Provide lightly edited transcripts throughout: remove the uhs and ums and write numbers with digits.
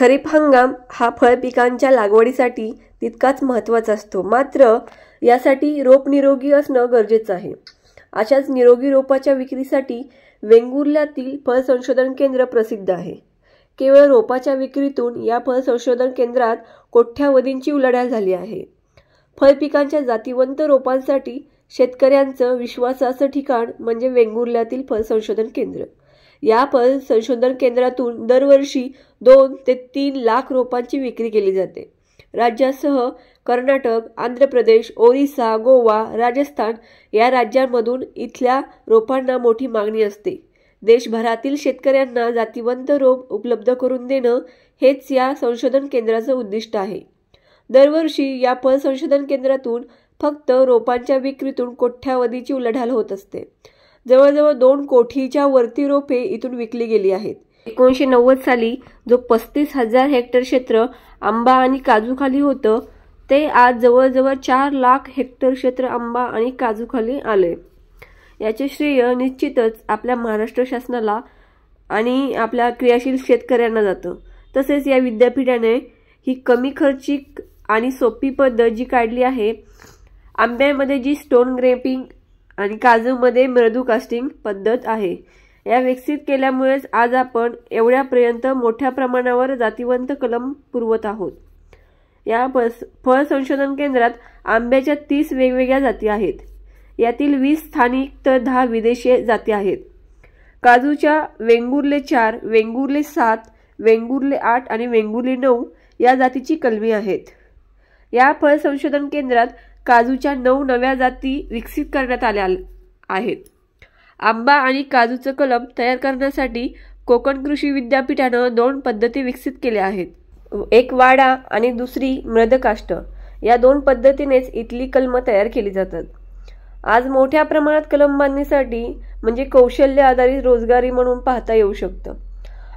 खरीप हंगाम हा फळ पिकांच्या लागवडीसाठी तितकाच महत्त्वाचा असतो, मात्र यासाठी रोप निरोगी असणं गरजेचं आहे। अशाच निरोगी रोपाच्या विक्रीसाठी वेंगुर्ल्यातील फळ संशोधन केंद्र प्रसिद्ध आहे। केवळ रोपाच्या विक्रीतून या फळ संशोधन केंद्रात कोट्यावधींची उलाढाल झाली आहे। फळ पिकांच्या जातीवंत रोपांसाठी शेतकऱ्यांचं विश्वासाचं ठिकाण म्हणजे वेंगुर्ल्यातील फळ संशोधन केंद्र। या फळ संशोधन केंद्रातून दरवर्षी 2 ते 3 लाख रोपांची विक्री केली जाते। राज्यासह कर्नाटक, आंध्र प्रदेश, ओरिसा, गोवा, राजस्थान या राज्यांमधून इथल्या रोपांना मोठी मागणी असते। देशभरातील शेतकऱ्यांना जातीवंत रोप उपलब्ध करून देणं हेच या संशोधन केंद्राचं उद्दिष्ट आहे। दरवर्षी या फळ संशोधन केंद्रातून फक्त रोपांच्या विक्रीतून कोट्यावधीची उलाढाल होत असते। जवळजवळ 2 कोटीच्या वरती रोपे इथून विकली गेली आहेत। 1990 साली जो 35,000 हेक्टर क्षेत्र आंबा आणि काजूखाली होतं, ते आज जवळजवळ 4 लाख हेक्टर क्षेत्र आंबा आणि काजूखाली आले। याचे श्रेय निश्चितच आपल्या महाराष्ट्र शासनाला आणि आपल्या क्रियाशील शेतकऱ्यांना जातं। तसेच या विद्यापीठाने ही कमी खर्चिक आणि सोपी पद्धत जी काढली आहे, आंब्यामध्ये जी स्टोन ग्रेपिंग आणि काजूमध्ये मृदू कास्टिंग पद्धत आहे, या विकसित केल्यामुळेच आज आपण एवढ्यापर्यंत मोठ्या प्रमाणावर जातीवंत कलम पुरवत आहोत। या फळ संशोधन केंद्रात आंब्याच्या 30 वेगवेगळ्या जाती आहेत। यातील 20 स्थानिक तर 10 विदेशी जाती आहेत। काजूच्या वेंगुर्ले 4, वेंगुर्ले 7, वेंगुर्ले 8 आणि वेंगुर्ले 9 या जातीची कलमी आहेत। या फळ संशोधन केंद्रात काजूच्या 9 नव्या जाती विकसित करण्यात आल्या आहेत। आंबा आणि काजूचं कलम तयार करण्यासाठी कोकण कृषी विद्यापीठानं 2 पद्धती विकसित केल्या आहेत, एक वाडा आणि दुसरी मृदकाष्ट। या 2 पद्धतीनेच इथली कलम तयार केली जातात। आज मोठ्या प्रमाणात कलम बांधणीसाठी म्हणजे कौशल्य आधारित रोजगारी म्हणून पाहता येऊ शकतं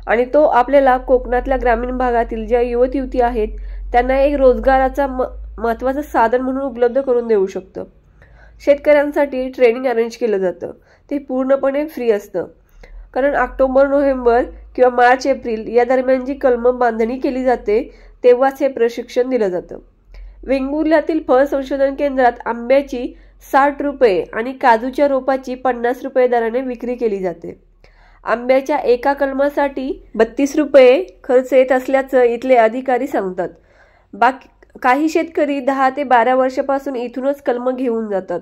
आणि तो आपल्याला कोकणातल्या ग्रामीण भागातील ज्या युवती युवती आहेत त्यांना एक रोजगाराचा महत्त्वाचं साधन म्हणून उपलब्ध करून देऊ शकतं। शेतकऱ्यांसाठी ट्रेनिंग अरेंज केलं जातं, ते पूर्णपणे फ्री असतं, कारण ऑक्टोबर, नोव्हेंबर किंवा मार्च, एप्रिल या दरम्यान जी कलम बांधणी केली जाते तेव्हाच हे प्रशिक्षण दिलं जातं। वेंगुर्ल्यातील फळ संशोधन केंद्रात आंब्याची 60 रुपये आणि काजूच्या रोपाची 50 रुपये दराने विक्री केली जाते। आंब्याच्या एका कलमासाठी 32 रुपये खर्च येत असल्याचं इथले अधिकारी सांगतात। काही शेतकरी 10 ते 12 वर्षापासून इथूनच कलम घेऊन जातात।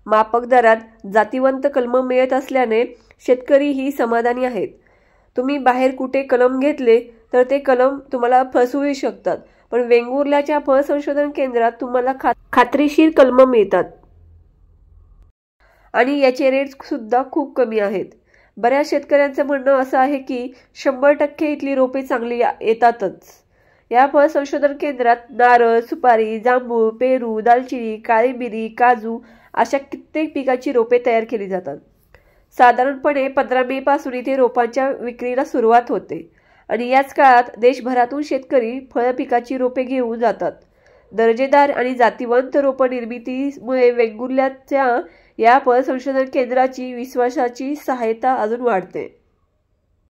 माफक दरात जातीवंत कलम मिळत असल्याने शेतकरी ही समाधानी आहेत। तुम्ही बाहेर कुठे कलम घेतले तर ते कलम तुम्हाला फसवू शकतात, पण वेंगुर्ल्याच्या फळ संशोधन केंद्रात तुम्हाला खात्रीशीर कलम मिळतात आणि याचे रेट सुद्धा खूप कमी आहेत। बऱ्याच शेतकऱ्यांचं म्हणणं असं आहे की 100% इथली रोपे चांगली येतातच। या फळ संशोधन केंद्रात नारळ, सुपारी, जांभूळ, पेरू, दालचिनी, काळी मिरी, काजू अशा कित्येक पिकाची रोपे तयार केली जातात। साधारणपणे 15 मे पासून इथे रोपांच्या विक्रीला सुरुवात होते आणि याच काळात देशभरातून शेतकरी फळ पिकाची रोपे घेऊन जातात। दर्जेदार आणि जातीवंत रोप निर्मितीमुळे वेंगुर्ल्याच्या या फळ संशोधन केंद्राची विश्वासाची सहायता अजून वाढते।